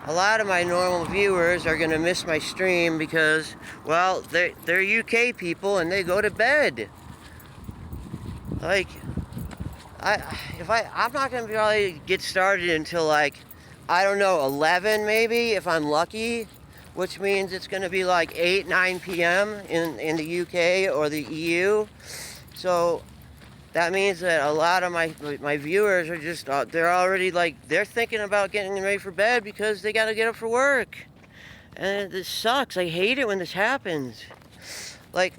A lot of my normal viewers are going to miss my stream because, well, they're UK people and they go to bed. Like, I'm not going to probably get started until like, I don't know, 11 maybe, if I'm lucky, which means it's going to be like 8, 9 p.m. in the UK or the EU. So that means that a lot of my viewers are just, they're already like, they're thinking about getting ready for bed because they got to get up for work. And this sucks. I hate it when this happens. Like,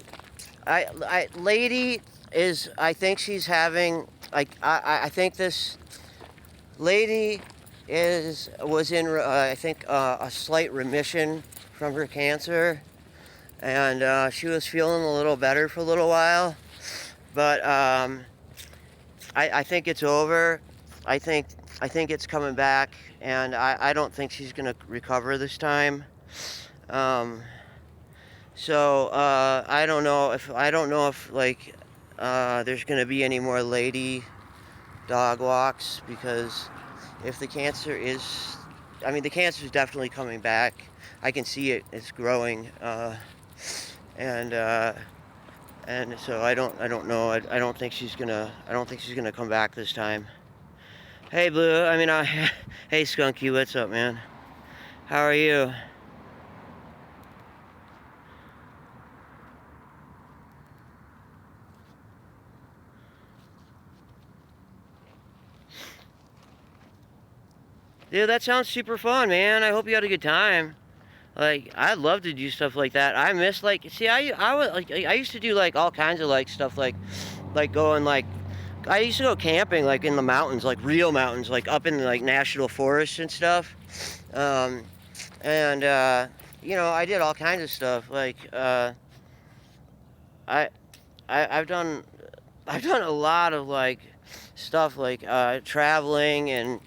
lady is, I think she's having, like, I think this lady was in, I think, a slight remission from her cancer. And she was feeling a little better for a little while. But I think it's over. I think it's coming back, and I don't think she's gonna recover this time. So I don't know if like there's gonna be any more lady dog walks, because if the cancer is, I mean, the cancer is definitely coming back. I can see it. It's growing, and so I don't know. I don't think she's gonna come back this time. Hey Blue, hey Skunky, what's up, man? How are you? Dude, that sounds super fun, man. I hope you had a good time. Like, I'd love to do stuff like that. I miss, like, see, I used to do like all kinds of like stuff, like going like, I used to go camping like in the mountains, like real mountains, like up in like national forests and stuff. And you know, I did all kinds of stuff. Like, I I've done a lot of like stuff, like traveling and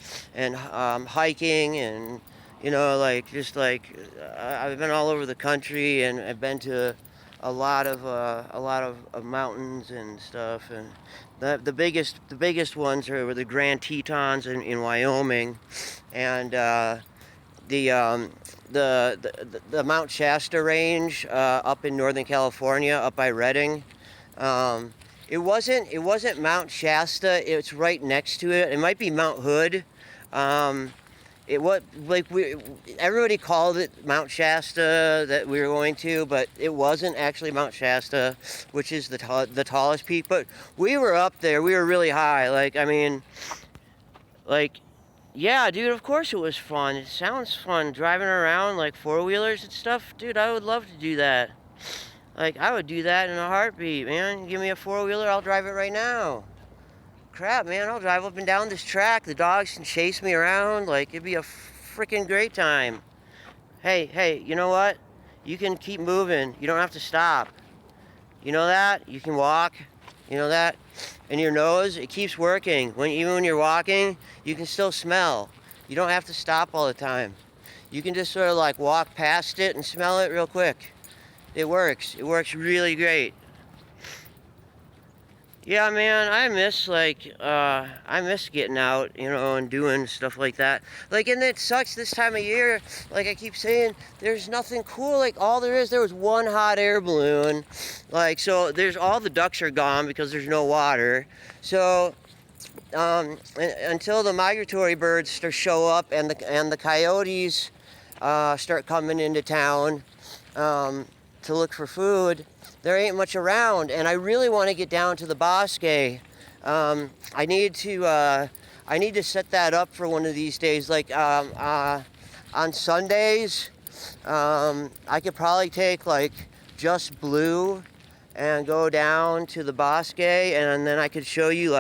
hiking, and you know, like just like I've been all over the country, and I've been to a lot of mountains and stuff. And the biggest ones were the Grand Tetons in Wyoming, and the Mount Shasta range up in Northern California, up by Redding. It wasn't Mount Shasta. It's right next to it. It might be Mount Hood. It was like everybody called it Mount Shasta that we were going to, but it wasn't actually Mount Shasta, which is the tallest peak. But we were up there. We were really high. Like, I mean, like, yeah, dude, of course it was fun. It sounds fun driving around like four-wheelers and stuff. Dude, I would love to do that. Like, I would do that in a heartbeat, man. Give me a four-wheeler, I'll drive it right now. Crap, man, I'll drive up and down this track. The dogs can chase me around. Like, it'd be a freaking great time. Hey, you know what? You can keep moving. You don't have to stop. You know that? You can walk. You know that? And your nose, it keeps working. Even when you're walking, you can still smell. You don't have to stop all the time. You can just sort of like walk past it and smell it real quick. It works. It works really great. Yeah, man, I miss getting out, you know, and doing stuff like that. Like, and it sucks this time of year. Like I keep saying, there's nothing cool. Like, all there was one hot air balloon. Like, so there's all the ducks are gone because there's no water. So until the migratory birds show up and the coyotes start coming into town to look for food, there ain't much around. And I really want to get down to the Bosque. I need to set that up for one of these days. Like on Sundays, I could probably take like just Blue and go down to the Bosque, and then I could show you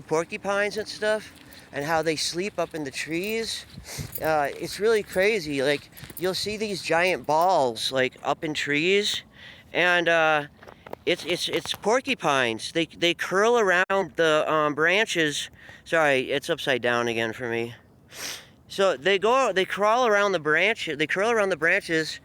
porcupines and stuff, and how they sleep up in the trees. It's really crazy. Like, you'll see these giant balls like up in trees, and it's porcupines. They curl around the branches. Sorry, it's upside down again for me. So they crawl around the branch. They curl around the branches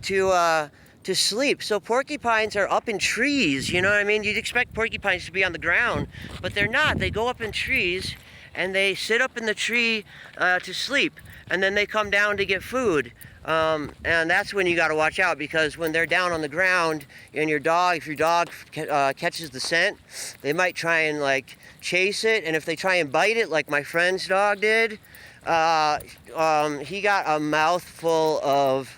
to sleep. So porcupines are up in trees. You know what I mean? You'd expect porcupines to be on the ground, but they're not. They go up in trees, and they sit up in the tree to sleep. and then they come down to get food. And that's when you got to watch out, because when they're down on the ground and if your dog catches the scent, they might try and like chase it. And if they try and bite it, like my friend's dog did, he got a mouthful of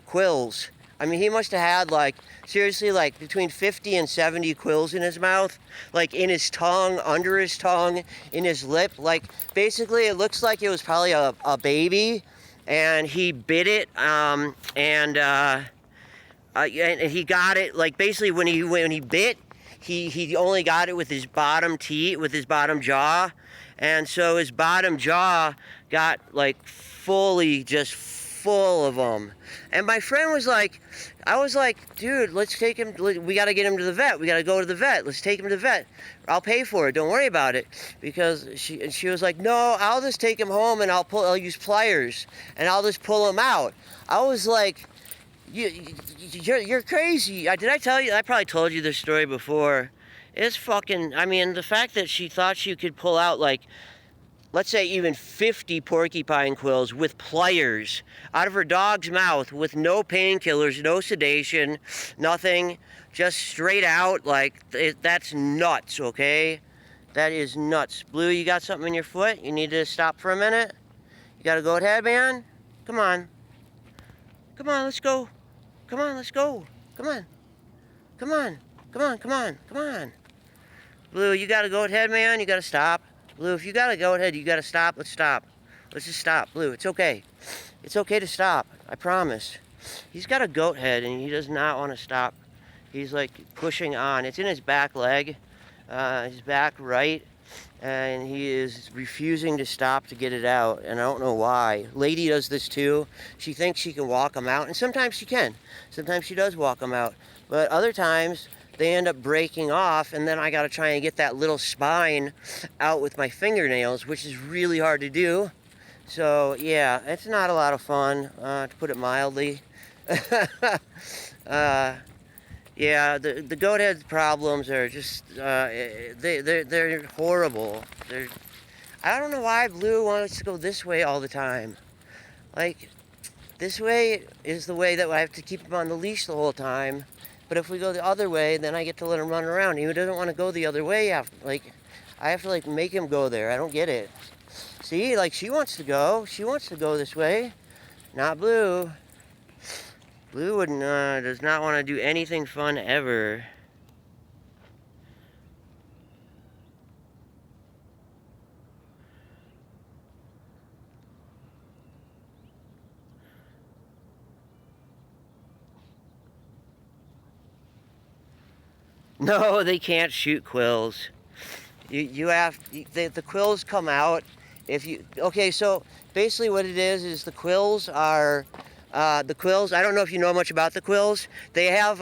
quills. I mean, he must have had like, seriously, like between 50 and 70 quills in his mouth, like in his tongue, under his tongue, in his lip. Like basically it looks like it was probably a baby, and he bit it, and he got it, like basically when he bit, he only got it with his bottom teeth, with his bottom jaw. And so his bottom jaw got like fully just full of them. And my friend was like, I was like, dude, let's take him, we got to get him to the vet. We got to go to the vet. Let's take him to the vet. I'll pay for it. Don't worry about it. Because she was like, no, I'll just take him home and I'll use pliers and I'll just pull him out. I was like, you're crazy. Did I tell you? I probably told you this story before. It's fucking, I mean, the fact that she thought she could pull out like, let's say even 50 porcupine quills with pliers out of her dog's mouth with no painkillers, no sedation, nothing, just straight out, like, that's nuts, okay? That is nuts. Blue, you got something in your foot? You need to stop for a minute? You got a goat head, man? Come on. Come on, let's go. Come on, let's go. Come on. Come on. Come on, come on, come on. Blue, you got a goat head, man? You got to stop. Blue, if you got a goat head, you got to stop. Let's stop. Let's just stop. Blue, it's okay. It's okay to stop. I promise. He's got a goat head, and he does not want to stop. He's, like, pushing on. It's in his back leg, his back right, and he is refusing to stop to get it out, and I don't know why. Lady does this, too. She thinks she can walk him out, and sometimes she can. Sometimes she does walk him out. But other times, they end up breaking off, and then I got to try and get that little spine out with my fingernails, which is really hard to do. So, yeah, it's not a lot of fun, to put it mildly. Yeah, the goat head problems are just, they're horrible. I don't know why Blue wants to go this way all the time. Like, this way is the way that I have to keep him on the leash the whole time. But if we go the other way, then I get to let him run around. He doesn't want to go the other way. Like, I have to like make him go there. I don't get it. See, like she wants to go. She wants to go this way. Not Blue. Blue does not want to do anything fun ever. No, they can't shoot quills. The quills come out if you, okay, so basically what it is the quills are, I don't know if you know much about the quills. They have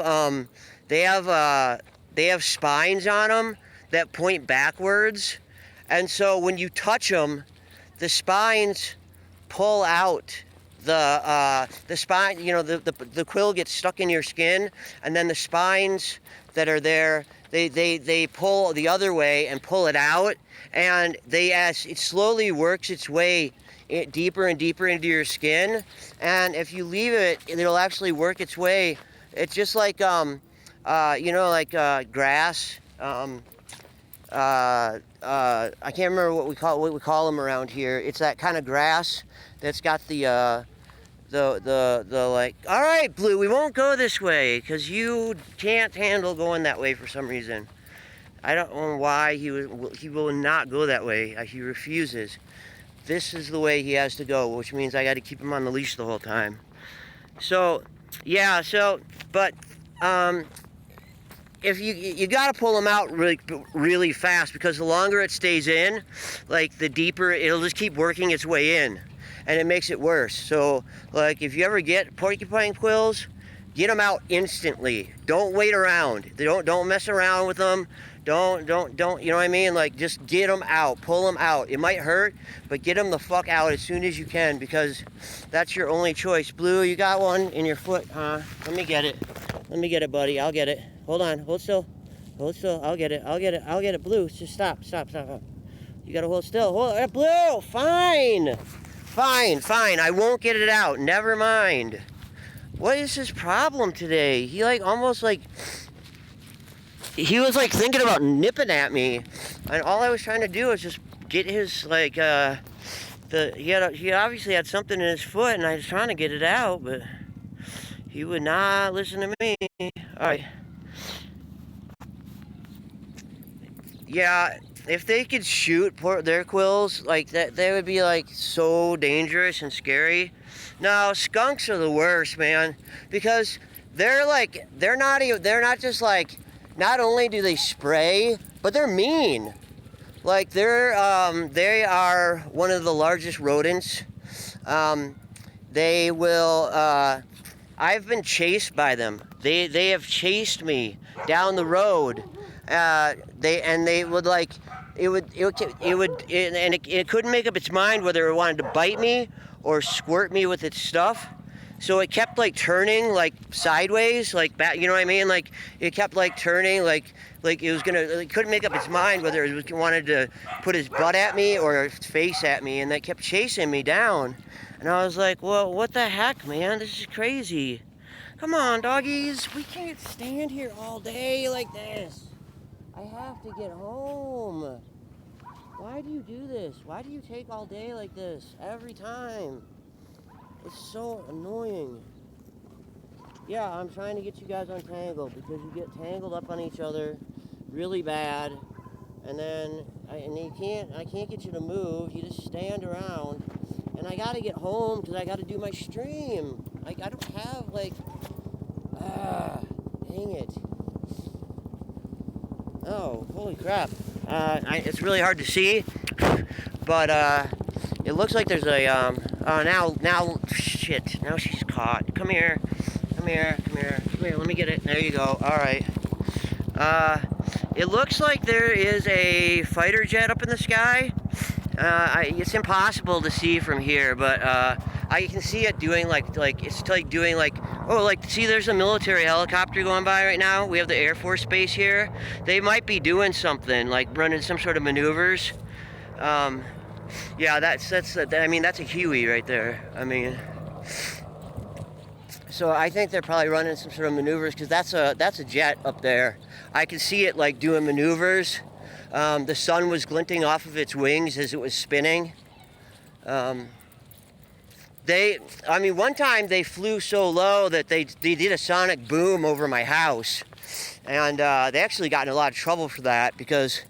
spines on them that point backwards. And so when you touch them, the spines pull out the spine, you know, the quill gets stuck in your skin, and then the spines that are there, they pull the other way and pull it out, and as it slowly works its way deeper and deeper into your skin, and if you leave it, it'll actually work its way. It's just like you know, like grass. I can't remember what we call them around here. It's that kind of grass that's got the like, all right, Blue, we won't go this way because you can't handle going that way for some reason. I don't know why he will not go that way. He refuses. This is the way he has to go, which means I got to keep him on the leash the whole time. So, yeah, but if you got to pull him out really fast, because the longer it stays in, like the deeper it'll just keep working its way in, and it makes it worse. So like if you ever get porcupine quills, get them out instantly. Don't wait around. Don't mess around with them. Don't, you know what I mean? Like, just get them out, pull them out. It might hurt, but get them the fuck out as soon as you can, because that's your only choice. Blue, you got one in your foot, huh? Let me get it. Let me get it, buddy. I'll get it. Hold on. Hold still. Hold still. I'll get it. I'll get it. I'll get it. Blue, just stop. You gotta hold still. Hold, Blue, fine. Fine. I won't get it out. Never mind. What is his problem today? He like almost like, he was like thinking about nipping at me. And all I was trying to do was just get his like, he obviously had something in his foot and I was trying to get it out, but he would not listen to me. All right. Yeah, if they could shoot their quills like that, they would be like so dangerous and scary. No, skunks are the worst, man, because they're not just like, not only do they spray, but they're mean. Like they are one of the largest rodents. They will. I've been chased by them. They have chased me down the road. They would like, it couldn't make up its mind whether it wanted to bite me or squirt me with its stuff. So it kept like turning like sideways, like back, you know what I mean? Like it kept like turning, like it couldn't make up its mind whether it wanted to put its butt at me or its face at me, and that kept chasing me down. And I was like, well, what the heck, man? This is crazy. Come on, doggies. We can't stand here all day like this. I have to get home. Why do you do this? Why do you take all day like this every time? It's so annoying. Yeah, I'm trying to get you guys untangled because you get tangled up on each other really bad, and then I can't get you to move. You just stand around, and I gotta get home because I gotta do my stream. I don't have like, dang it. Oh, holy crap. It's really hard to see, but it looks like there's a, shit, now she's caught. Come here, let me get it. There you go, all right. It looks like there is a fighter jet up in the sky. It's impossible to see from here, but I can see it doing see, there's a military helicopter going by right now. We have the Air Force Base here. They might be doing something, like running some sort of maneuvers. Yeah, that's a Huey right there. I mean, so I think they're probably running some sort of maneuvers because that's a jet up there. I can see it like doing maneuvers. The sun was glinting off of its wings as it was spinning. One time they flew so low that they did a sonic boom over my house. And they actually got in a lot of trouble for that because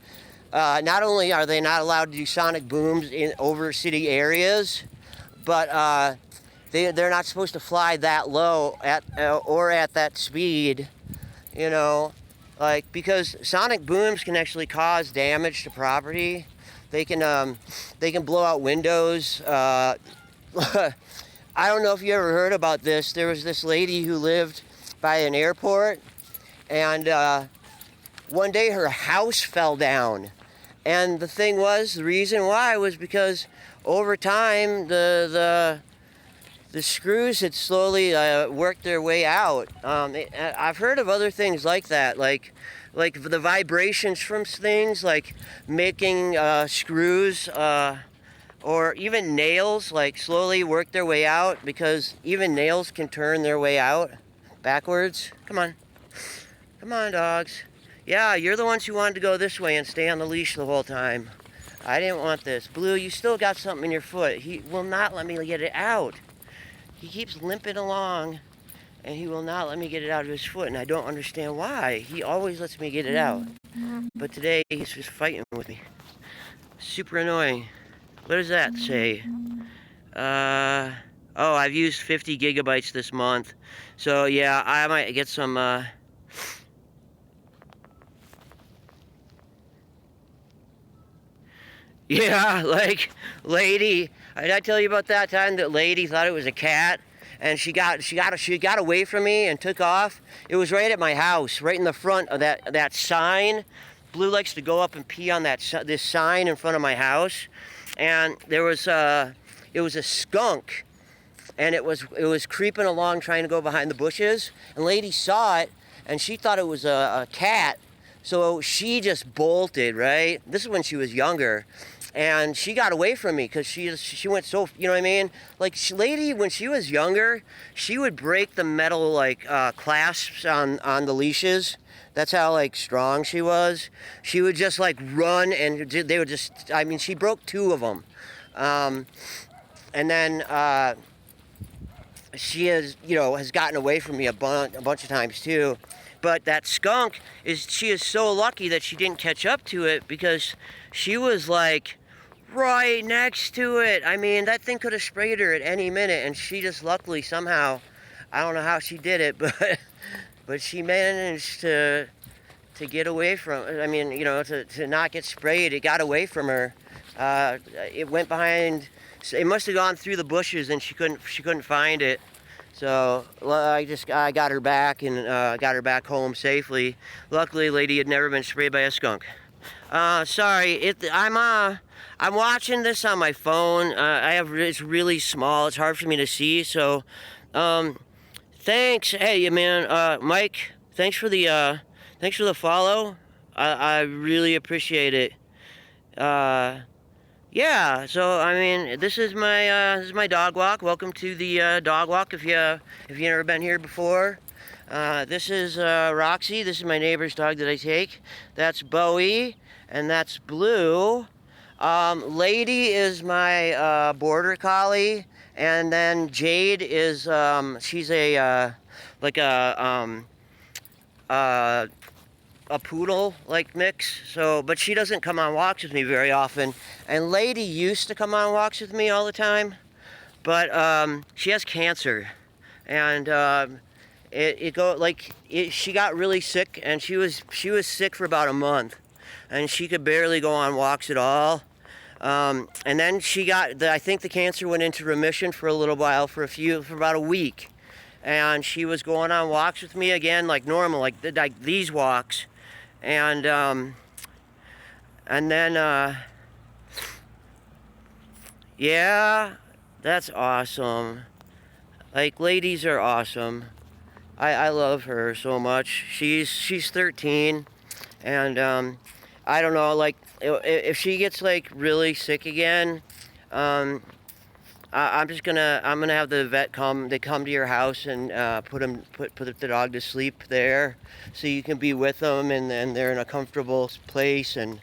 not only are they not allowed to do sonic booms over city areas, but they're not supposed to fly that low or at that speed, you know. Like, because sonic booms can actually cause damage to property. They can blow out windows. I don't know if you ever heard about this. There was this lady who lived by an airport, and one day her house fell down. And the reason why was because over time the screws had slowly worked their way out. I've heard of other things like that, like the vibrations from things, like making screws or even nails, like slowly work their way out, because even nails can turn their way out backwards. Come on, dogs. Yeah, you're the ones who wanted to go this way and stay on the leash the whole time. I didn't want this. Blue, you still got something in your foot. He will not let me get it out. He keeps limping along, and he will not let me get it out of his foot, and I don't understand why. He always lets me get it out. But today, he's just fighting with me. Super annoying. What does that say? Oh, I've used 50 gigabytes this month. So, yeah, I might get some, Yeah, like, lady, did I tell you about that time that lady thought it was a cat? And she got away from me and took off. It was right at my house, right in the front of that sign. Blue likes to go up and pee on this sign in front of my house. And it was a skunk, and it was creeping along trying to go behind the bushes. And lady saw it, and she thought it was a cat. So she just bolted, right? This is when she was younger. and she got away from me because she went so, you know what I mean? Like, lady, when she was younger, she would break the metal like clasps on the leashes. That's how like strong she was. She would just like run, and they would just. I mean, she broke 2 of them, and then she has gotten away from me a bunch of times too. But that skunk she is so lucky that she didn't catch up to it, because she was like right next to it. I mean, that thing could have sprayed her at any minute, and she just luckily somehow, I don't know how she did it, but she managed to get away from. I mean, to not get sprayed. It got away from her. It went behind. It must have gone through the bushes, and she couldn't find it. So I got her back, and got her back home safely. Luckily, lady had never been sprayed by a skunk. Sorry, I'm watching this on my phone. It's really small. It's hard for me to see. So, thanks. Hey, man, Mike. Thanks for the follow. I really appreciate it. Yeah, so I mean, this is my dog walk. Welcome to the dog walk if you've never been here before. This is Roxy. This is my neighbor's dog that I take. That's Bowie, and that's Blue. Lady is my border collie, and then Jade is she's a poodle like mix. So, but she doesn't come on walks with me very often. And Lady used to come on walks with me all the time, but she has cancer, and she got really sick, and she was sick for about a month, and she could barely go on walks at all. And then I think the cancer went into remission for a little while, for about a week, and she was going on walks with me again like normal, like these walks. And then, yeah, that's awesome. Like, ladies are awesome. I love her so much. She's 13, and I don't know, like, if she gets like really sick again, I'm gonna have the vet come. They come to your house and put the dog to sleep there, so you can be with them, and then they're in a comfortable place. And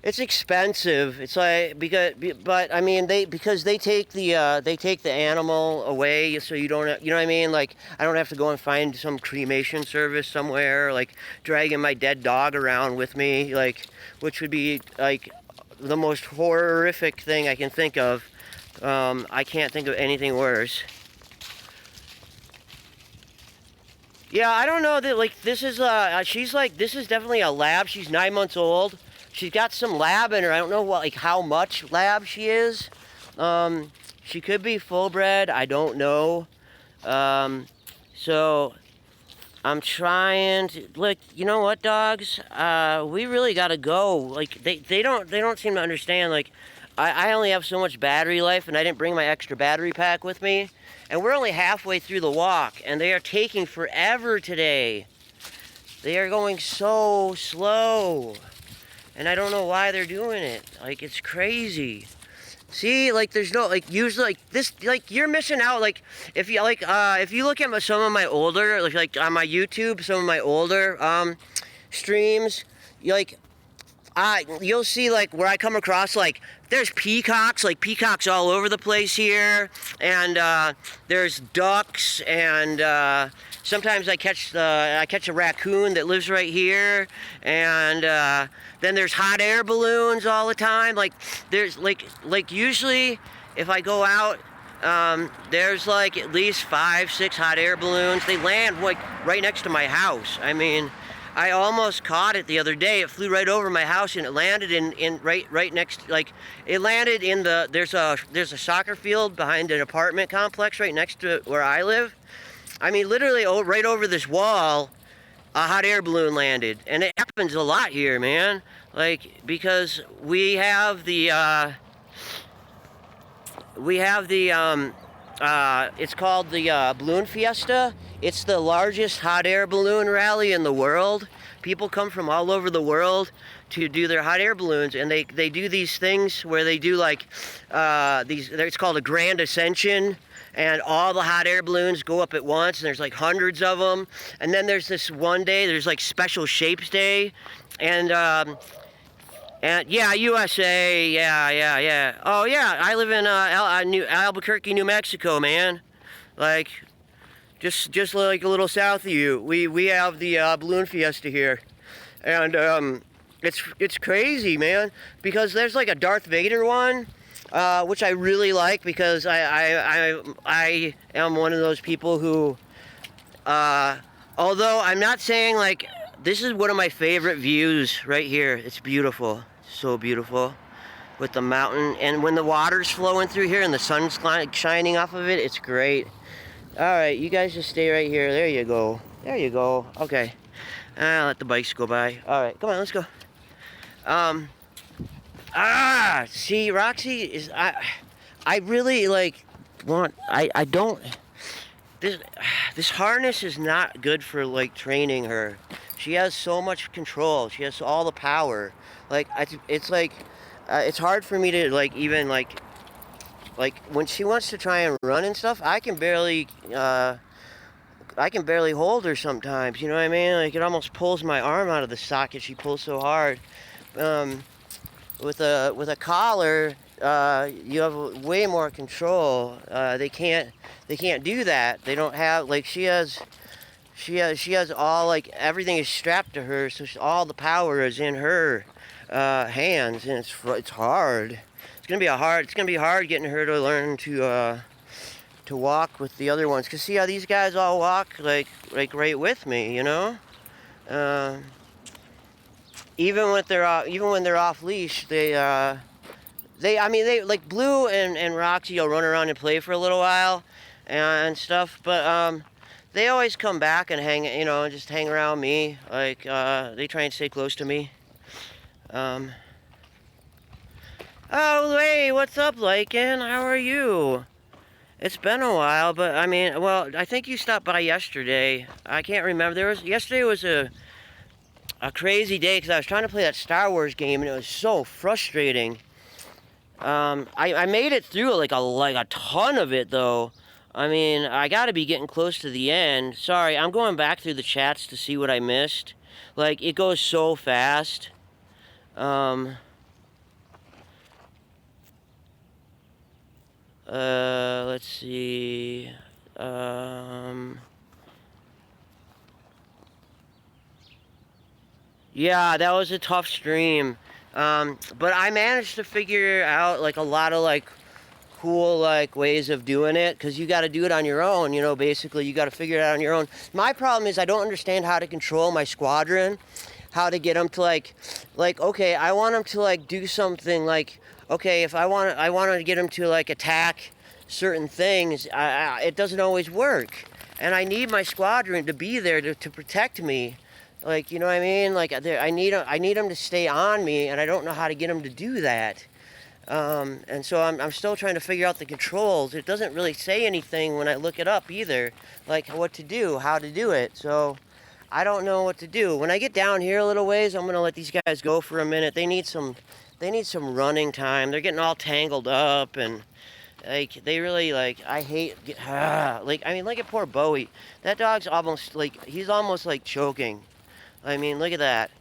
it's expensive. It's like, but I mean, because they take the animal away, so you don't, you know what I mean? Like, I don't have to go and find some cremation service somewhere, like dragging my dead dog around with me, like, which would be like the most horrific thing I can think of. I can't think of anything worse. Yeah, I don't know that, like, this is this is definitely a lab. She's 9 months old. She's got some lab in her. I don't know how much lab she is. She could be full bred. I don't know. So I'm trying to, like, you know what, dogs? We really gotta go. Like, they don't seem to understand. Like, I only have so much battery life, and I didn't bring my extra battery pack with me. And we're only halfway through the walk, and they are taking forever today. They are going so slow. And I don't know why they're doing it. Like, it's crazy. See, like, there's no, like, usually, like, this, like, you're missing out. Like, if you look at some of my older, like on my YouTube, some of my older streams, you'll see, like, where I come across, like, there's peacocks all over the place here, and there's ducks, and sometimes I catch a raccoon that lives right here, and then there's hot air balloons all the time. Like, there's like usually if I go out, there's like at least 5-6 hot air balloons. They land like right next to my house. I mean, I almost caught it the other day. It flew right over my house, and it landed in right next, like, it landed in there's a soccer field behind an apartment complex right next to where I live. I mean, literally right over this wall, a hot air balloon landed. And it happens a lot here, man. Like, because we have the It's called the Balloon Fiesta. It's the largest hot air balloon rally in the world. People come from all over the world to do their hot air balloons, and they do these things where they do like it's called a grand ascension, and all the hot air balloons go up at once, and there's like hundreds of them. And then there's this one day, there's like Special Shapes Day, and yeah, USA, yeah. Oh yeah, I live in Albuquerque, New Mexico, man. Like, just like a little south of you, we have the Balloon Fiesta here, and it's crazy, man, because there's like a Darth Vader one, which I really like because I am one of those people who, although I'm not saying like, this is one of my favorite views right here. It's beautiful, so beautiful, with the mountain, and when the water's flowing through here and the sun's shining off of it, it's great. All right, you guys just stay right here. There you go. There you go. Okay. I'll let the bikes go by. All right, come on, let's go. See, Roxy is, I really like I don't, this harness is not good for like training her. She has so much control. She has all the power. Like, it's like, it's hard for me to like even like when she wants to try and run and stuff, I can barely hold her sometimes, you know what I mean? Like, it almost pulls my arm out of the socket. She pulls so hard. With a collar, you have way more control. They can't do that. They don't have, like, she has all, like, everything is strapped to her, so all the power is in her hands, and it's hard. It's gonna be hard getting her to learn to walk with the other ones. 'Cause see how these guys all walk like right with me, you know? Even when they're off leash, they like Blue and Roxy will run around and play for a little while and stuff, but they always come back and hang, you know, just hang around me. Like, they try and stay close to me. Oh, hey, what's up, Lycan? How are you? It's been a while, but I mean, well, I think you stopped by yesterday. I can't remember. Yesterday was a crazy day because I was trying to play that Star Wars game, and it was so frustrating. I made it through like a ton of it though. I mean, I got to be getting close to the end. Sorry, I'm going back through the chats to see what I missed. Like, it goes so fast. Let's see. Yeah, that was a tough stream. But I managed to figure out like a lot of like cool like ways of doing it, because you got to do it on your own, you know. Basically, you got to figure it out on your own. My problem is I don't understand how to control my squadron, how to get them to like okay, I want them to like do something like, okay, if I want to get them to like attack certain things, it doesn't always work, and I need my squadron to be there to protect me. Like, you know what I mean? Like, I need them to stay on me, and I don't know how to get them to do that. And so I'm still trying to figure out the controls. It doesn't really say anything when I look it up either, like what to do, how to do it. So I don't know what to do. When I get down here a little ways, I'm gonna let these guys go for a minute. They need some running time. They're getting all tangled up, and like, they really, like, I hate, like, I mean, look at poor Bowie. That dog's almost, like, he's almost, like, choking. I mean, look at that.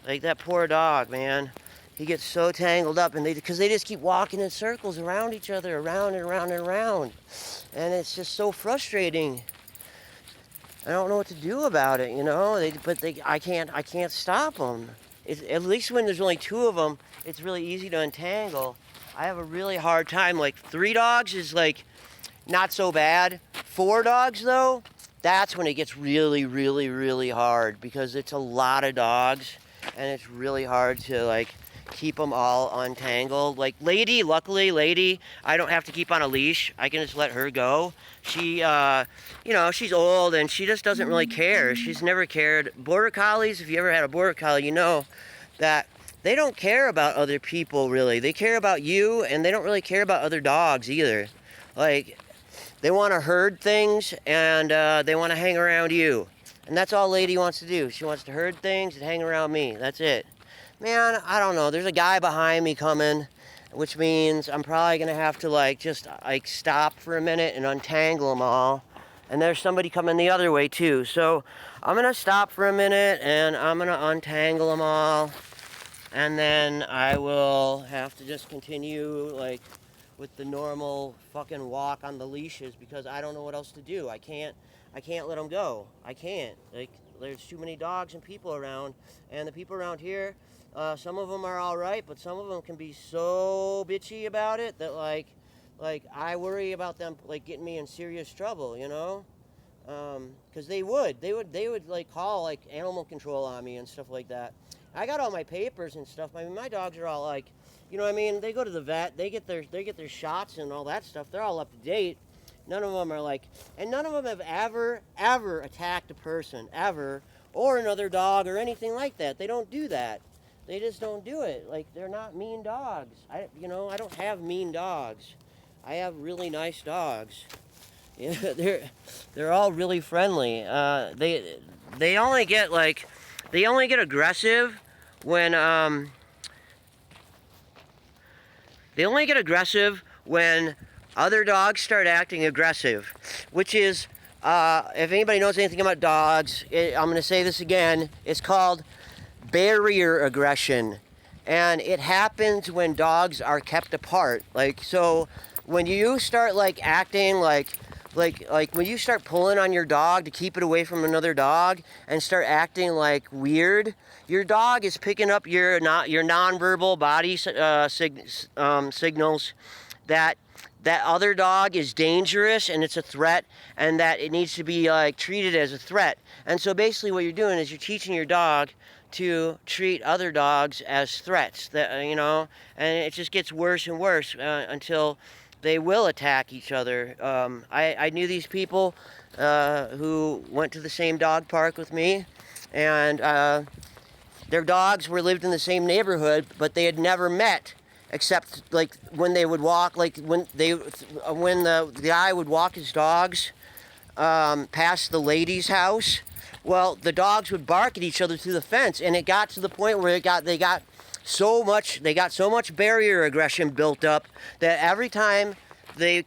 Like, that poor dog, man. He gets so tangled up, and because they just keep walking in circles around each other, around and around and around. And it's just so frustrating. I don't know what to do about it, you know? I can't stop them. At least when there's only two of them, it's really easy to untangle. I have a really hard time. Like, 3 dogs is, like, not so bad. 4 dogs, though, that's when it gets really, really, really hard, because it's a lot of dogs, and it's really hard to, like, keep them all untangled. Like, luckily, Lady, I don't have to keep on a leash. I can just let her go. She, you know, she's old, and she just doesn't really care. She's never cared. Border Collies, if you ever had a Border Collie, you know that they don't care about other people, really. They care about you, and they don't really care about other dogs either. Like, they want to herd things, and they want to hang around you. And that's all Lady wants to do. She wants to herd things and hang around me. That's it. Man, I don't know. There's a guy behind me coming, which means I'm probably going to have to just stop for a minute and untangle them all. And there's somebody coming the other way too. So I'm going to stop for a minute and I'm going to untangle them all. And then I will have to just continue with the normal fucking walk on the leashes because I don't know what else to do. I can't let them go. I can't. There's too many dogs and people around. And the people around here, some of them are all right, but some of them can be so bitchy about it that I worry about them getting me in serious trouble, you know? Because they would call animal control on me and stuff like that. I got all my papers and stuff. I mean, my dogs are all you know what I mean? They go to the vet, they get their shots and all that stuff. They're all up to date. None of them are and none of them have ever attacked a person, ever, or another dog or anything like that. They don't do that. They just don't do it. They're not mean dogs. I don't have mean dogs. I have really nice dogs. Yeah, they're all really friendly. They only get aggressive when other dogs start acting aggressive, which is if anybody knows anything about dogs, I'm going to say this again. It's called barrier aggression, and it happens when dogs are kept apart. So when you start acting like when you start pulling on your dog to keep it away from another dog and start acting weird, your dog is picking up your nonverbal body signals that other dog is dangerous and it's a threat and that it needs to be treated as a threat. And so basically what you're doing is you're teaching your dog to treat other dogs as threats, and it just gets worse and worse until they will attack each other. I knew these people who went to the same dog park with me, and their dogs lived in the same neighborhood, but they had never met, except when they would walk, when the guy would walk his dogs past the lady's house. Well, the dogs would bark at each other through the fence, and it got to the point where they got so much barrier aggression built up that every time they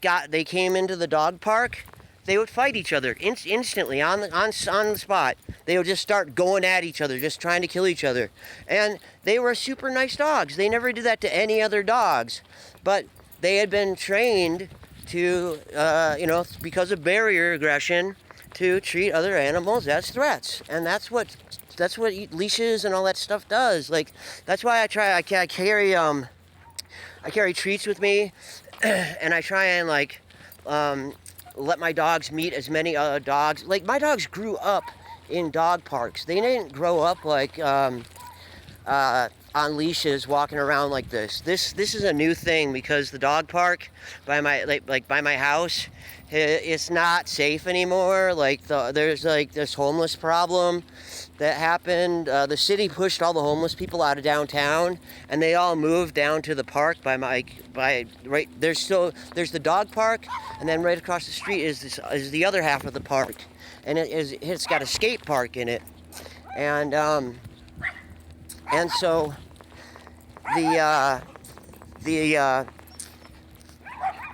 came into the dog park, they would fight each other instantly on the spot. They would just start going at each other, just trying to kill each other. And they were super nice dogs. They never did that to any other dogs, but they had been trained to, because of barrier aggression, to treat other animals as threats. And that's what leashes and all that stuff does. That's why I carry treats with me, and I try and let my dogs meet as many other dogs. My dogs grew up in dog parks. They didn't grow up on leashes walking around like this. This is a new thing because the dog park by my house, it's not safe anymore. There's this homeless problem that happened. The city pushed all the homeless people out of downtown, and they all moved down to the park there's the dog park, and then right across the street is the other half of the park, and it's got a skate park in it, and so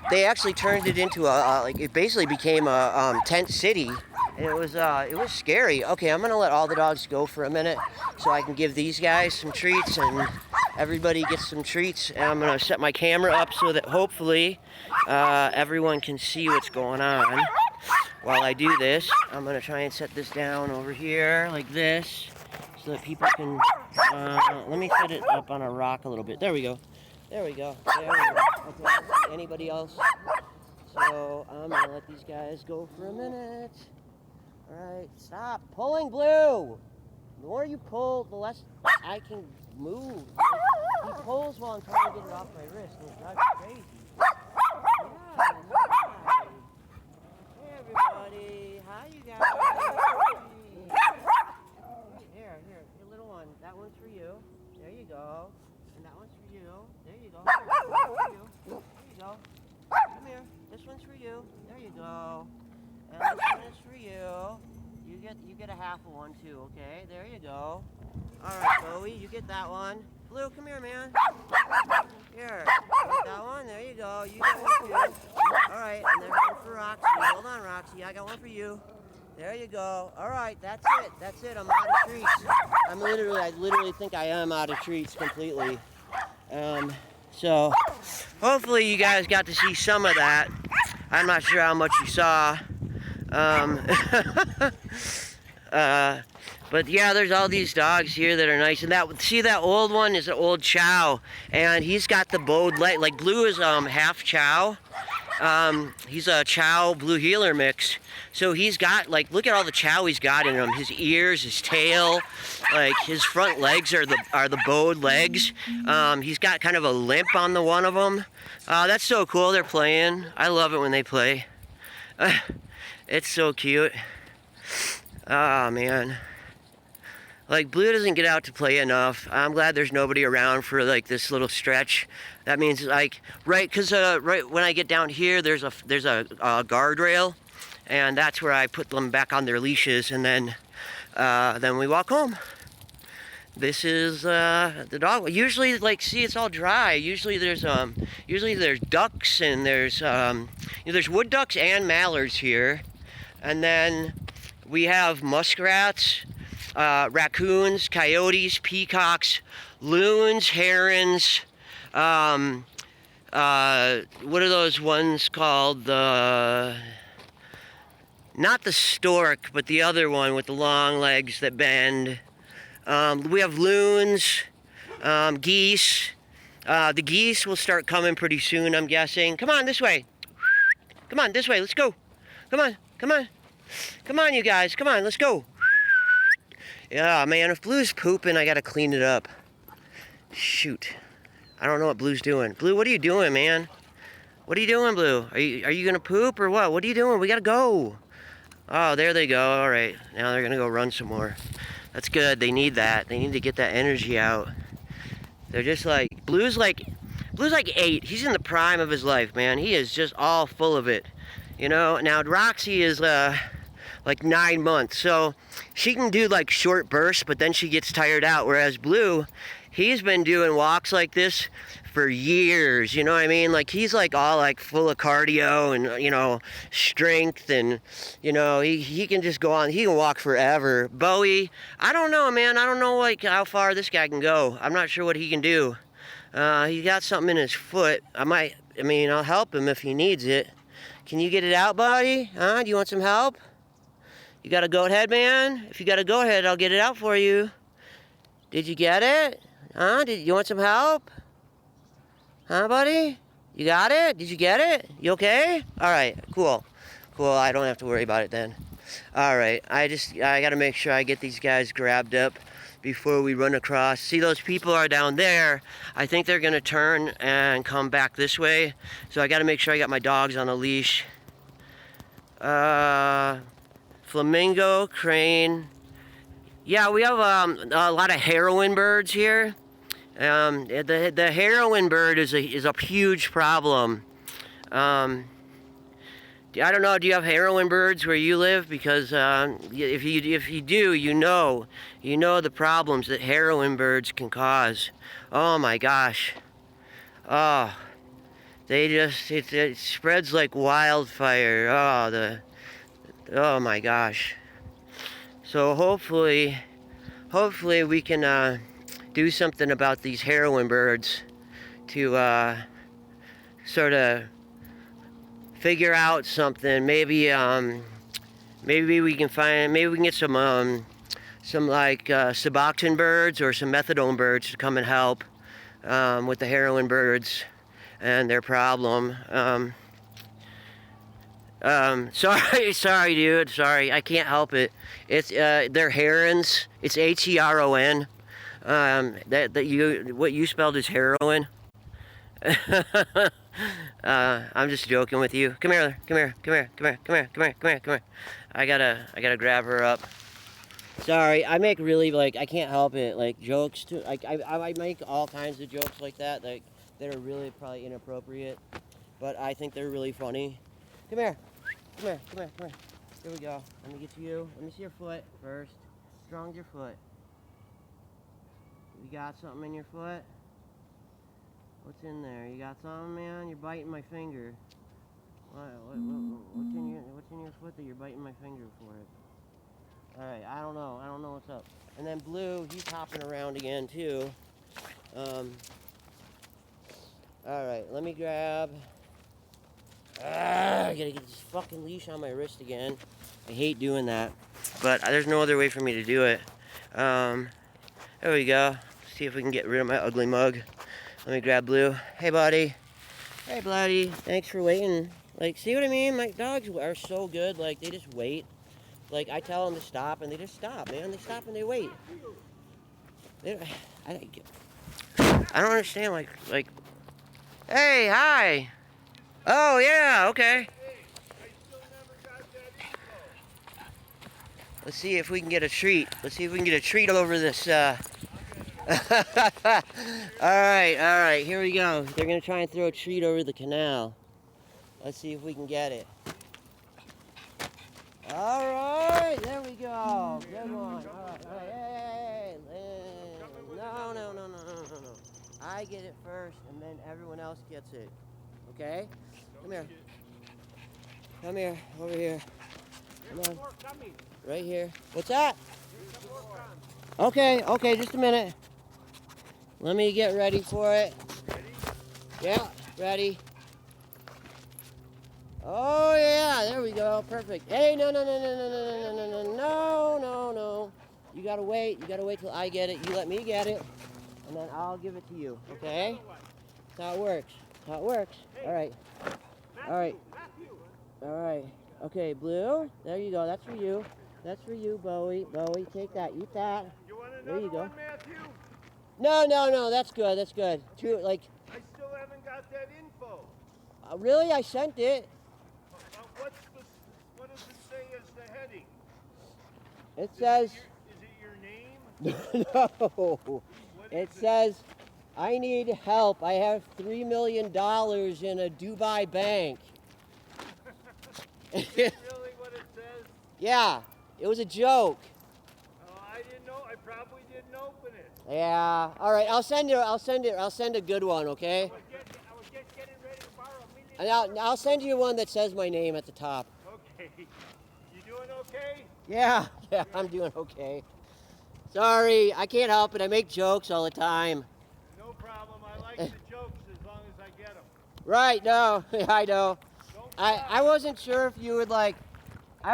they actually turned it into it basically became a tent city, and it was scary. Okay, I'm gonna let all the dogs go for a minute so I can give these guys some treats and everybody gets some treats. And I'm gonna set my camera up so that hopefully everyone can see what's going on while I do this. I'm gonna try and set this down over here like this so that people can. Let me set it up on a rock a little bit. There we go. There we go. Okay. Anybody else? So I'm gonna let these guys go for a minute. All right, stop pulling, Blue. The more you pull, the less I can move. He pulls while I'm trying to get it off my wrist, and it drives me crazy. Yeah, nice. Hey everybody, hi you guys. Here, your little one. That one's for you. There you go. And that one's for you. There you go. Here, this one's for you. There you go. Come here. This one's for you. you. There you go. And this one is for you. You get a half of one too, okay? There you go. Alright, Bowie, you get that one. Blue, come here, man. Here. Get that one. There you go. You get one too. Alright, and then one for Roxy. Hold on, Roxy. I got one for you. There you go. Alright, that's it. That's it. I'm out of treats. I literally think I am out of treats completely. So hopefully you guys got to see some of that. I'm not sure how much you saw. But yeah, there's all these dogs here that are nice. And see that old one is an old Chow, and he's got the bowed leg. Like Blue is half Chow. He's a Chow Blue Heeler mix. So he's got, like, look at all the Chow he's got in him. His ears, his tail, like his front legs are the bowed legs. He's got kind of a limp on the one of them. That's so cool. They're playing. I love it when they play. It's so cute. Oh man. Like, Blue doesn't get out to play enough. I'm glad there's nobody around for like this little stretch. That means like right when I get down here, there's a guardrail, and that's where I put them back on their leashes, and then we walk home. This is the dog. Usually, like, see, it's all dry. Usually there's ducks, and there's wood ducks and mallards here, and then we have muskrats, raccoons, coyotes, peacocks, loons, herons. What are those ones called? Not the stork, but the other one with the long legs that bend. We have loons, geese. The geese will start coming pretty soon, I'm guessing. Come on, this way. Come on, this way. Let's go. Come on, come on. Come on, you guys. Come on, let's go. Yeah, man, if Blue's pooping, I gotta clean it up. Shoot. I don't know what Blue's doing. Blue, what are you doing, man? What are you doing, Blue? Are you gonna poop or what? What are you doing? We gotta go. Oh, there they go. All right. Now they're gonna go run some more. That's good. They need that. They need to get that energy out. They're just like, Blue's like 8. He's in the prime of his life, man. He is just all full of it. You know, now Roxy is like 9 months, so she can do like short bursts, but then she gets tired out. Whereas Blue, he's been doing walks like this for years, you know what I mean? Like, he's like all like full of cardio and, you know, strength, and, you know, he can just go on. He can walk forever. Bowie, I don't know, man. I don't know like how far this guy can go. I'm not sure what he can do. He got something in his foot. I'll help him if he needs it. Can you get it out, buddy? Huh? Do you want some help? You got a goat head, man? If you got a goat head, I'll get it out for you. Did you get it? Huh? You want some help? Huh, buddy? You got it? Did you get it? You okay? All right, cool. Cool, I don't have to worry about it then. All right, I got to make sure I get these guys grabbed up before we run across. See, those people are down there. I think they're going to turn and come back this way. So I got to make sure I got my dogs on a leash. Flamingo, crane. Yeah, we have a lot of heroin birds here. The heroin bird is a huge problem. I don't know. Do you have heroin birds where you live? Because if you do, you know the problems that heroin birds can cause. Oh my gosh. Oh, it spreads like wildfire. Oh my gosh. So hopefully we can do something about these heroin birds to sort of figure out something. Maybe we can get some like Suboxone birds or some methadone birds to come and help with the heroin birds and their problem. Sorry, dude. Sorry, I can't help it. It's they're herons. It's Heron. What you spelled is heroin. I'm just joking with you. Come here. I gotta grab her up. Sorry, I make really, like, I can't help it, like, jokes too. I make all kinds of jokes like that, like, that are really probably inappropriate, but I think they're really funny. Come here. Come here. Come here. Come here. Here we go. Let me get to you. Let me see your foot first. Strong's your foot. You got something in your foot? What's in there? You got something, man? You're biting my finger. What's in your foot that you're biting my finger for it? Alright, I don't know. I don't know what's up. And then Blue, he's hopping around again, too. Alright, let me grab... I gotta get this fucking leash on my wrist again. I hate doing that. But there's no other way for me to do it. There we go. See if we can get rid of my ugly mug. Let me grab Blue. Hey, buddy. Hey, buddy. Thanks for waiting. Like, see what I mean? My dogs are so good. Like, they just wait. Like, I tell them to stop, and they just stop, man. They stop and they wait. I don't understand, like... Hey, hi! Oh, yeah, okay. Let's see if we can get a treat. Let's see if we can get a treat over this, Alright, here we go. They're gonna try and throw a treat over the canal. Let's see if we can get it. Alright, there we go. Good one. Alright, hey. No. I get it first, and then everyone else gets it. Okay? Come here. Come here, over here. Come on. Right here. What's that? Okay, just a minute. Let me get ready for it. Ready? Yeah, ready. Oh yeah, there we go. Perfect. Hey, no. You gotta wait till I get it. You let me get it, and then I'll give it to you. Okay? That's how it works. All right. Okay, Blue. There you go. That's for you. That's for you, Bowie. Bowie, take that. Eat that. You want another There you go. one, Matthew? No. That's good. I still haven't got that info. Really? I sent it. What does it say as the heading? It says. Is it your name? No. It says, I need help. I have $3 million in a Dubai bank. Is that really what it says? Yeah, it was a joke. Oh, I didn't know. I probably didn't open it. Yeah. All right. I'll send a good one. Okay. I was getting ready to borrow $1 million. And I'll send you one that says my name at the top. Okay. You doing okay? Yeah. I'm doing okay. Sorry, I can't help it. I make jokes all the time. No problem. I like the jokes as long as I get them. Right. No. I know. Don't I wasn't sure if you would I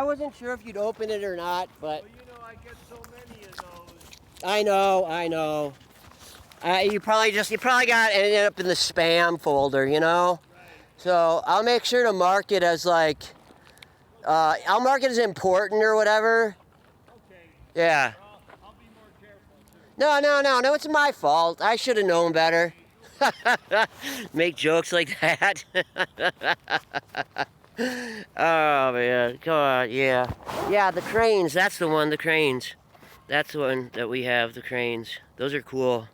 wasn't sure if you'd open it or not, but. Well, I get so many of those. I know. You probably got it ended up in the spam folder, Right. So I'll make sure to mark it as I'll mark it as important or whatever. Okay. Yeah. I'll be more careful too. No, it's my fault. I should have known better. Make jokes like that. Oh man, come on, yeah. Yeah, the cranes, that's the one, the cranes. That's the one that we have, the cranes. Those are cool.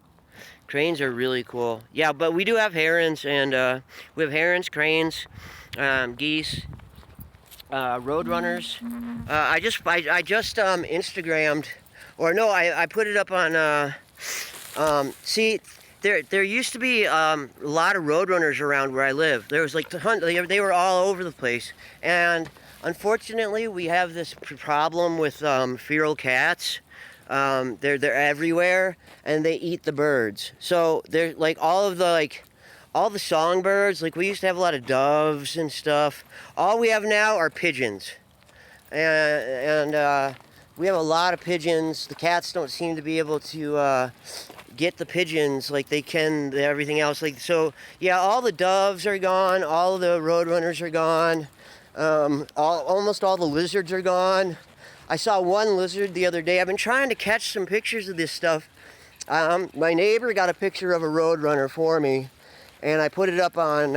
Cranes are really cool. Yeah, but we do have herons, and we have herons, cranes, geese, roadrunners. I just Instagrammed, or no, I put it up on, see, there used to be a lot of roadrunners around where I live. There was they were all over the place. And unfortunately, we have this problem with feral cats. They're everywhere, and they eat the birds. So they're all the songbirds. Like, we used to have a lot of doves and stuff. All we have now are pigeons. And we have a lot of pigeons. The cats don't seem to be able to get the pigeons like they can everything else. So yeah, all the doves are gone. All the roadrunners are gone. Almost all the lizards are gone. I saw one lizard the other day. I've been trying to catch some pictures of this stuff. My neighbor got a picture of a roadrunner for me, and I put it up on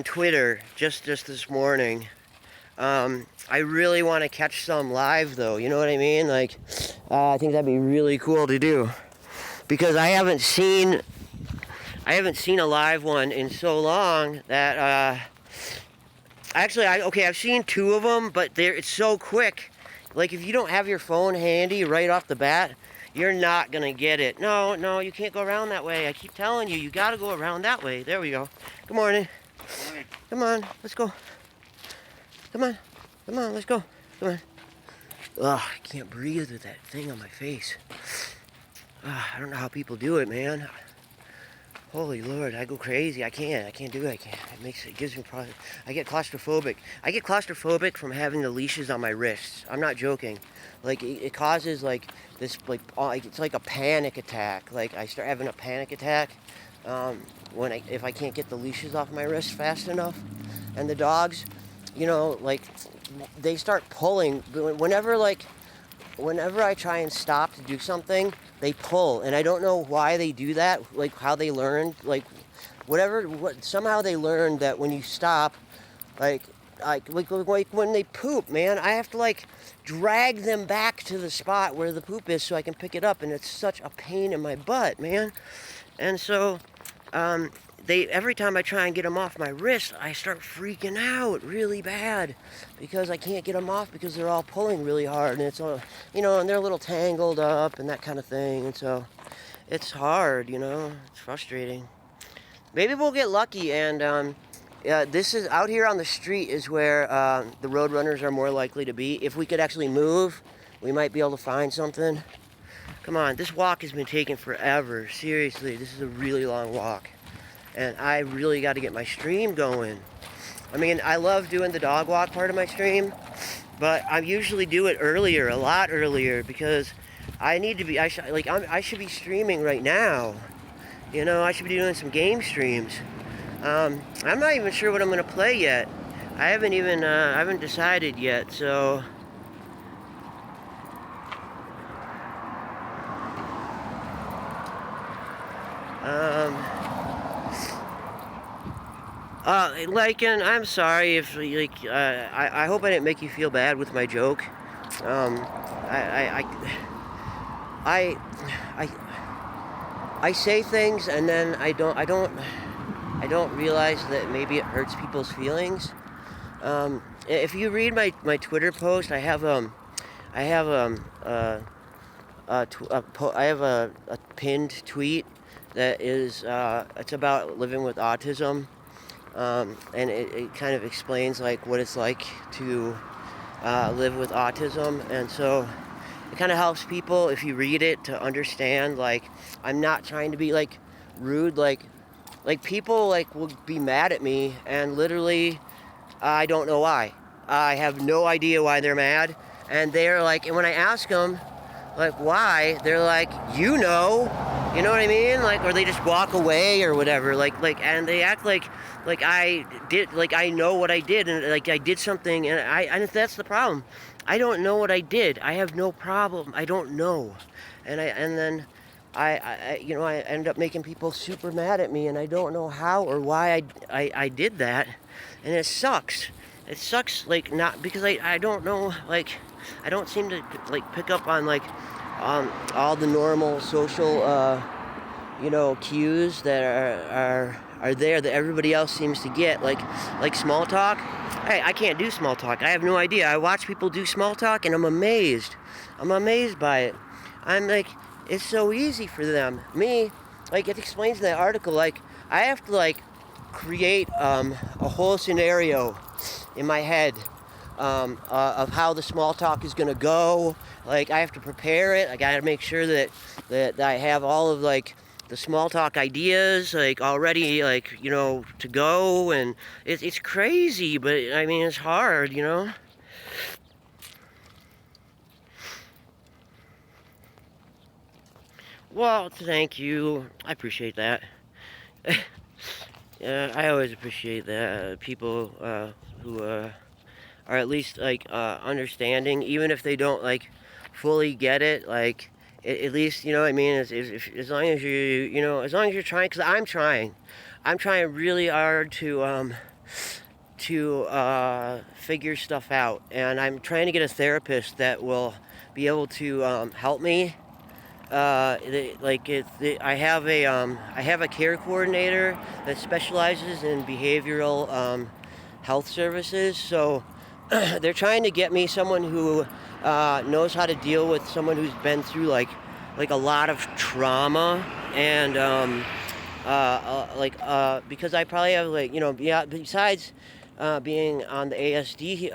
Twitter just this morning. I really want to catch some live, though. You know what I mean? I think that'd be really cool to do, because I haven't seen a live one in so long that Actually, I've seen 2 of them, but it's so quick. Like, if you don't have your phone handy right off the bat, you're not gonna get it. No, no, you can't go around that way. I keep telling you, you gotta go around that way. There we go. Good morning. Morning. Come on, let's go. Come on, come on, let's go. Come on. Ugh, I can't breathe with that thing on my face. I don't know how people do it, man. Holy Lord, I go crazy. I can't do it. It gives me problems. I get claustrophobic. I get claustrophobic from having the leashes on my wrists. I'm not joking. Like, it causes like this, like, it's like a panic attack. Like, I start having a panic attack if I can't get the leashes off my wrists fast enough. And the dogs, you know, like, they start pulling. Whenever I try and stop to do something, they pull, and I don't know why they do that, like how they learned, like somehow they learned that when you stop, like when they poop, man, I have to like drag them back to the spot where the poop is so I can pick it up, and it's such a pain in my butt, man. And so, every time I try and get them off my wrist, I start freaking out really bad because I can't get them off because they're all pulling really hard, and it's all, you know, and they're a little tangled up and that kind of thing, and so it's hard, you know, it's frustrating. Maybe we'll get lucky, and this is out here on the street is where the road runners are more likely to be. If we could actually move, we might be able to find something. Come on, this walk has been taking forever. Seriously, this is a really long walk. And I really got to get my stream going. I mean, I love doing the dog walk part of my stream, but I usually do it earlier, a lot earlier, because I need to be, I should be streaming right now. You know, I should be doing some game streams. I'm not even sure what I'm going to play yet. I haven't decided yet, so. And I'm sorry if, I hope I didn't make you feel bad with my joke. I say things and then I don't realize that maybe it hurts people's feelings. If you read my Twitter post, I have a pinned tweet that is, it's about living with autism. And it kind of explains like what it's like to live with autism, and so it kind of helps people if you read it to understand, like, I'm not trying to be like rude, like people like will be mad at me, and literally I don't know why. I have no idea why they're mad, and they're like, and when I ask them like why, they're like, you know what I mean, like, or they just walk away or whatever, and they act like I did, like I know what I did, and like I did something, and that's the problem. I don't know what I did. I have no problem. I don't know, and then I end up making people super mad at me, and I don't know how or why I did that, and it sucks. It sucks, like, not because I don't know, like, I don't seem to like pick up on like all the normal social cues that are there that everybody else seems to get, like small talk. Hey, I can't do small talk. I have no idea. I watch people do small talk and I'm amazed by it. I'm like, it's so easy for them. Me, like, it explains in that article, like, I have to like create a whole scenario in my head of how the small talk is gonna go. Like, I have to prepare it. I gotta make sure that I have all of like the small talk ideas like already, like, to go, and it's crazy, but I mean, it's hard, Well, thank you. I appreciate that. Yeah, I always appreciate that. People who are at least like understanding, even if they don't like fully get it. Like, at least, what I mean, as long as as long as you're trying, because I'm trying really hard to figure stuff out, and I'm trying to get a therapist that will be able to help me. I have a care coordinator that specializes in behavioral health services. So they're trying to get me someone who knows how to deal with someone who's been through like a lot of trauma and because I probably have like, yeah, besides being on the ASD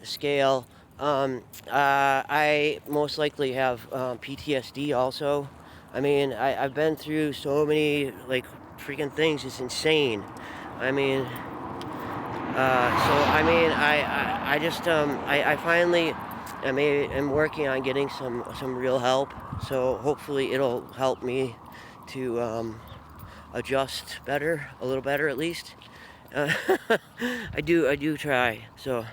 scale, I most likely have PTSD also. I mean, I've been through so many like freaking things. It's insane. I mean, I just I finally am working on getting some real help. So hopefully it'll help me to adjust better, a little better at least. I do try. So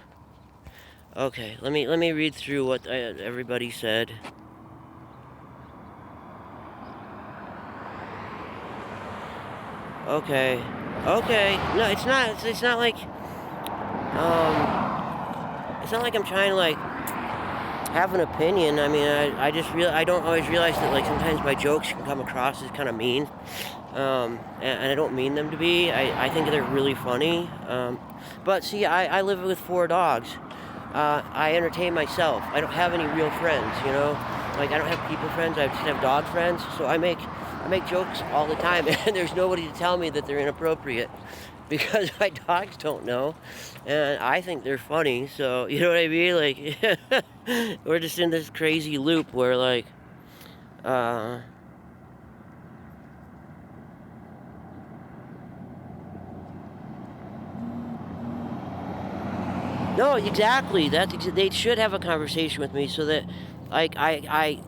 okay, let me read through what everybody said. Okay. No, it's not. It's not like. It's not like I'm trying to like have an opinion. I mean, I don't always realize that like sometimes my jokes can come across as kind of mean, and I don't mean them to be. I think they're really funny. But see, I live with 4 dogs. I entertain myself. I don't have any real friends, Like I don't have people friends. I just have dog friends. So I make jokes all the time, and there's nobody to tell me that they're inappropriate because my dogs don't know, and I think they're funny. So you know what I mean? Like we're just in this crazy loop where like no, exactly. They should have a conversation with me so that like I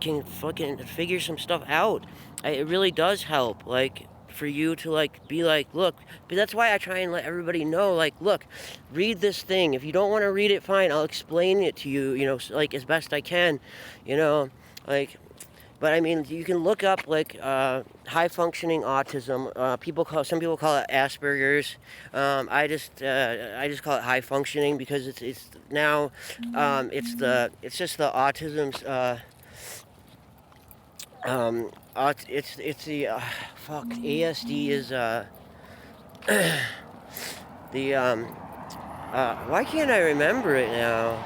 can fucking figure some stuff out. It really does help, like for you to like be like, look. But that's why I try and let everybody know, like, look, read this thing. If you don't want to read it, fine. I'll explain it to you, like as best I can, like. But I mean, you can look up like high functioning autism. Some people call it Asperger's. I just call it high functioning because it's now it's just the autism's it's the fuck ASD is the why can't I remember it now?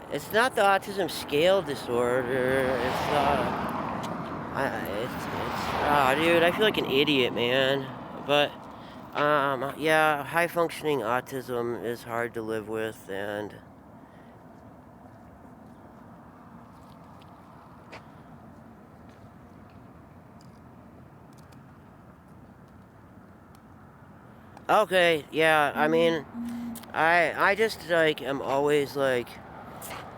It's not the autism scale disorder. Dude, I feel like an idiot, man. But, yeah, high functioning autism is hard to live with, and okay, yeah, I mean, I just like am always like.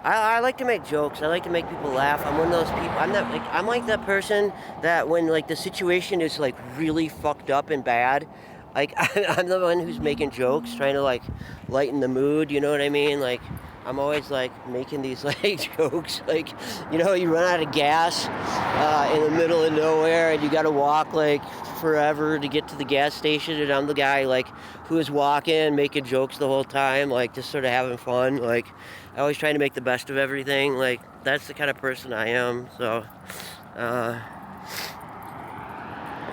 I like to make jokes. I like to make people laugh. I'm one of those people. I'm like that person that when like the situation is like really fucked up and bad, like I'm the one who's making jokes, trying to like lighten the mood. You know what I mean? Like I'm always like making these like jokes. Like you run out of gas in the middle of nowhere, and you got to walk like forever to get to the gas station, and I'm the guy like who is walking, making jokes the whole time, like just sort of having fun, like. I always try to make the best of everything. Like that's the kind of person I am. So,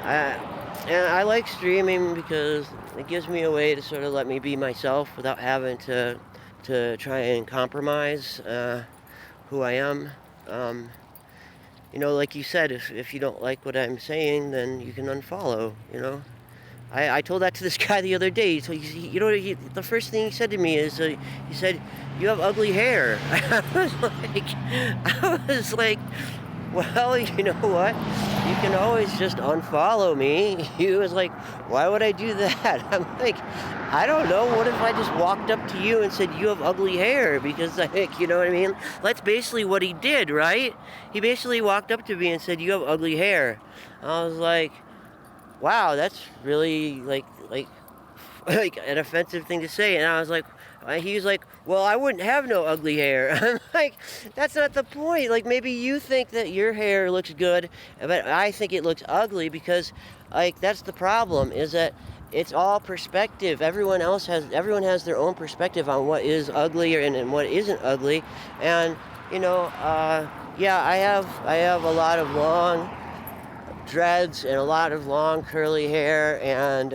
I like streaming because it gives me a way to sort of let me be myself without having to try and compromise who I am. Like you said, if you don't like what I'm saying, then you can unfollow. I told that to this guy the other day. So the first thing he said to me is, he said, "You have ugly hair." I was like, well, you know what? You can always just unfollow me. He was like, why would I do that? I'm like, I don't know. What if I just walked up to you and said, you have ugly hair? Because I think, you know what I mean? That's basically what he did, right? He basically walked up to me and said, you have ugly hair. I was like, wow, that's really like an offensive thing to say. And I was like, he was like, well, I wouldn't have no ugly hair. I'm like, that's not the point. Like, maybe you think that your hair looks good, but I think it looks ugly because, like, that's the problem, is that it's all perspective. Everyone has their own perspective on what is ugly and what isn't ugly. And, yeah, I have a lot of long dreads and a lot of long curly hair, and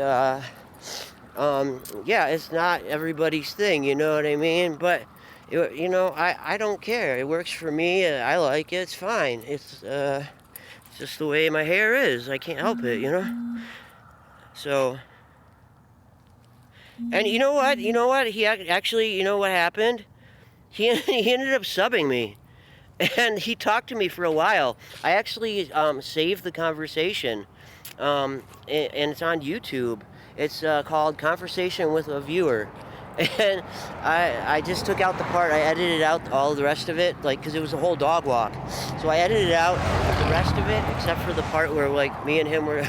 yeah, it's not everybody's thing, you know what I mean? But you know, I don't care. It works for me. I like it. It's fine. It's just the way my hair is. I can't help it, you know. So, and you know what? You know what? Actually, you know what happened? He he ended up subbing me. And he talked to me for a while. I actually saved the conversation, and it's on YouTube. It's called "Conversation with a Viewer," and I just took out the part. I edited out all the rest of it, like because it was a whole dog walk. So I edited out the rest of it, except for the part where like me and him were.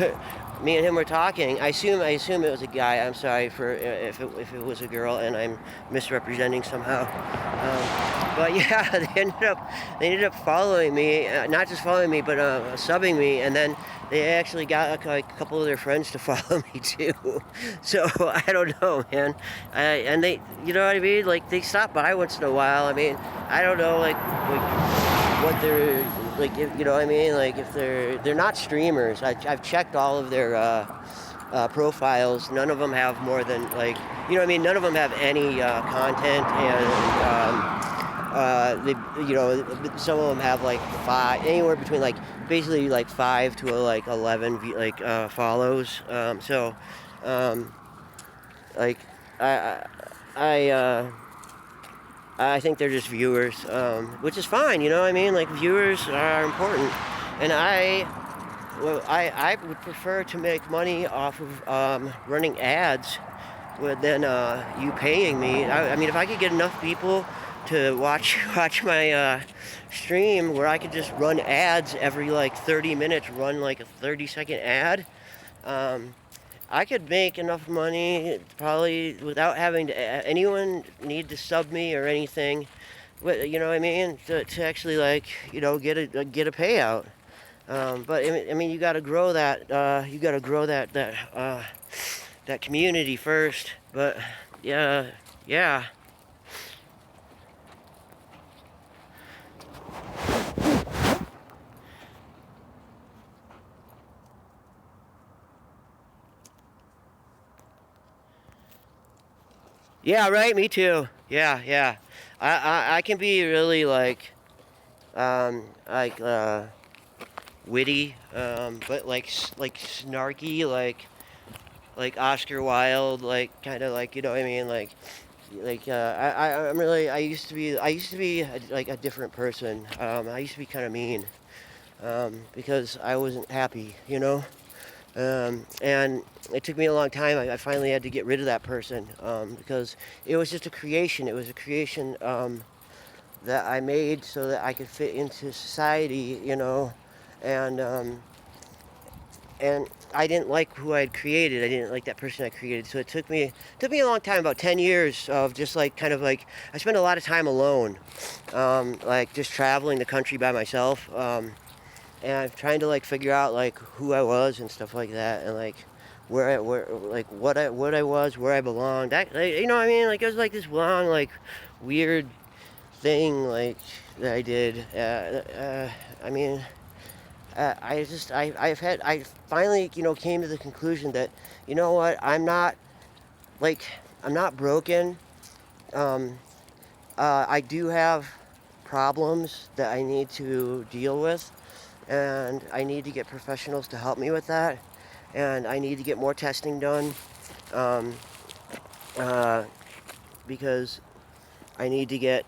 Me and him were talking. I assume it was a guy. I'm sorry for if it was a girl and I'm misrepresenting somehow. But yeah, they ended up following me, not just following me, but subbing me, and then they actually got like a couple of their friends to follow me too. So I don't know, man. And they, you know what I mean? Like they stop by once in a while. I mean, I don't know, like what they're like. If, you know what I mean? Like if they're not streamers. I've checked all of their profiles. None of them have more than like, you know what I mean? None of them have any content, and they, you know, some of them have like anywhere between like basically like 5 to like 11 follows. So like I I uh, I think they're just viewers, which is fine. You know what I mean? Like viewers are important, and I would prefer to make money off of running ads than you paying me. I mean, if I could get enough people to watch my stream where I could just run ads every like 30 minutes, run like a 30-second ad, I could make enough money probably without having to anyone need to sub me or anything. You know what I mean? To actually like, you know, get a payout. But I mean, you got to grow that. You got to grow that community first. But yeah, yeah. Yeah, right. Me too. Yeah, yeah. I can be really like witty, but like snarky, like Oscar Wilde, like kind of like, you know what I mean, I'm really, I used to be like a different person. I used to be kind of mean, because I wasn't happy, you know. And it took me a long time. I finally had to get rid of that person, because it was just a creation. It was a creation that I made so that I could fit into society, you know, and and I didn't like who I had created. I didn't like that person I created. So it took me a long time, about 10 years of just like kind of like I spent a lot of time alone, like just traveling the country by myself, and I'm trying to like figure out like who I was and stuff like that, and like where like what I was, where I belonged. That, like, you know what I mean? Like it was like this long like weird thing like that I did. I mean, I finally, you know, came to the conclusion that, you know what, I'm not broken. I do have problems that I need to deal with, and I need to get professionals to help me with that, and I need to get more testing done, um, because I need to get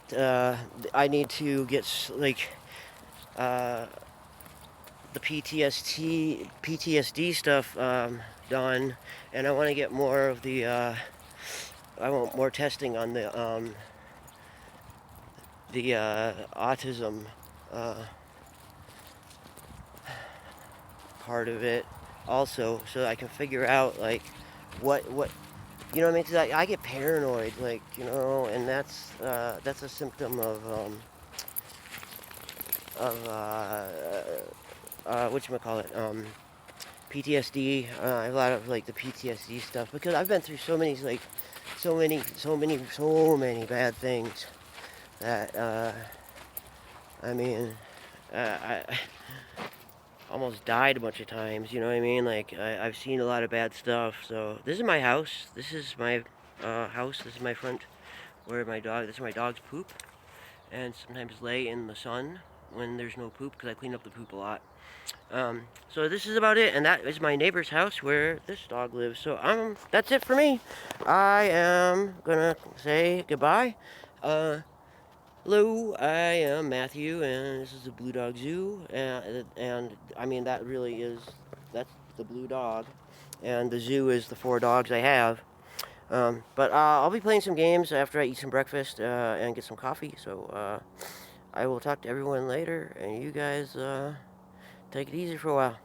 like the PTSD stuff done, and I want to get more of the I want more testing on the autism part of it also, so I can figure out like what you know what I mean? 'Cause I get paranoid, like, you know, and that's a symptom of whatchamacallit, PTSD. I have a lot of like the PTSD stuff because I've been through so many bad things that I mean, I almost died a bunch of times. You know what I mean? Like I've seen a lot of bad stuff. So this is my house. This is my house. This is my front where my dog. This is my dog's poop, and sometimes lay in the sun when there's no poop because I clean up the poop a lot. So this is about it, and that is my neighbor's house where this dog lives. So that's it for me. I am gonna say goodbye. Hello, I am Matthew, and this is the Blue Dog Zoo, and I mean that's the blue dog, and the zoo is the 4 dogs I have. But I'll be playing some games after I eat some breakfast and get some coffee. So I will talk to everyone later, and you guys take it easy for a while.